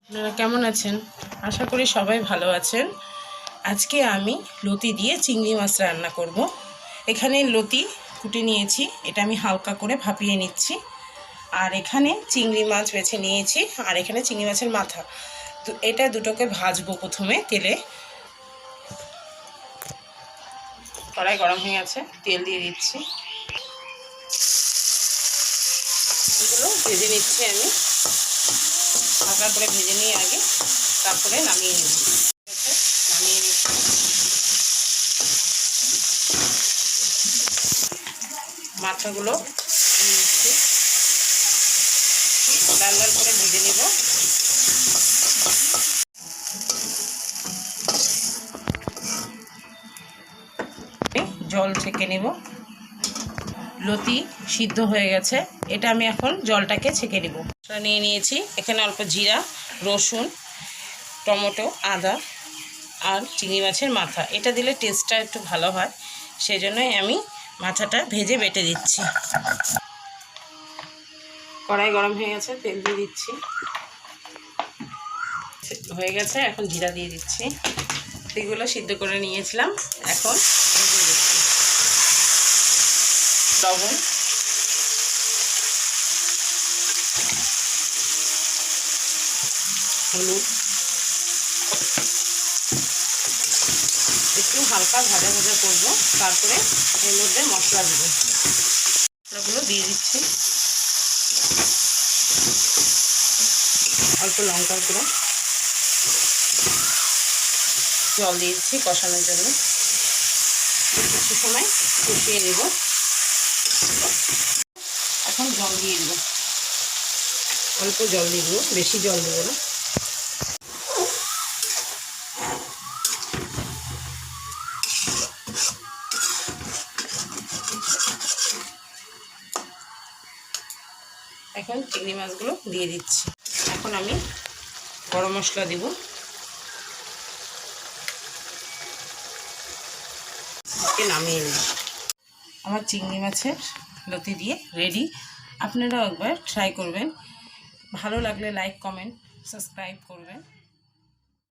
আপনারা কেমন আছেন? আশা করি সবাই ভালো আছেন। আজকে আমি লতি দিয়ে চিংড়ি মাছ রান্না করব। এখানে লতি কুটে নিয়েছি, এটা আমি হালকা করে ভাপিয়ে নিচ্ছি। আর এখানে চিংড়ি মাছ বেছে নিয়েছি, আর এখানে চিংড়ি মাছের মাথা। তো এটা দুটোকে ভাজবো প্রথমে তেলে। কড়াই গরম হয়ে গেছে, তেল দিয়ে দিচ্ছি। এগুলো ভেজে নিচ্ছি আমি, হালকা করে ভেজে নিয়ে আগে তারপরে নামিয়ে নেব। নামিয়ে নিচ্ছি। মাথাগুলো নিচ্ছি, লাল লাল করে ভেজে নেব। জল ছেঁকে নেব। লতি সিদ্ধ হয়ে গেছে, এটা আমি এখন জলটাকে ছেঁকে নেব। নিয়ে নিয়েছি এখানে অল্প জিরা, রসুন, টমেটো, আদা আর চিংড়ি মাছের মাথা। এটা দিলে টেস্টটা একটু ভালো হয়, সেই জন্যই আমি মাথাটা ভেজে বেটে দিচ্ছি। কড়াই গরম হয়ে গেছে, তেল দিয়ে দিচ্ছি। হয়ে গেছে, এখন জিরা দিয়ে দিচ্ছি। এগুলো সিদ্ধ করে নিয়েছিলাম, এখন দিয়ে দিচ্ছি। লবণ, হলুদ, একটু হালকা ভাজা ভাজা করবো, তারপরে এর মধ্যে মশলা দেব। মশলাগুলো দিয়ে দিচ্ছি। অল্প লঙ্কার গুঁড়ো, জল দিয়েছি কষানোর জন্য। কিছু সময় কষিয়ে নেব। এখন জল দিয়ে দেবো, অল্প জল দিয়ে দেবো, বেশি জল দেবো না। এখন চিংড়ি মাছগুলো দিয়ে দিচ্ছি। এখন আমি গরম মশলা দেব। নামিয়ে নিই। আমার চিংড়ি মাছের লতি দিয়ে রেডি। আপনারাও একবার ট্রাই করবেন। ভালো লাগলে লাইক, কমেন্ট, সাবস্ক্রাইব করবেন।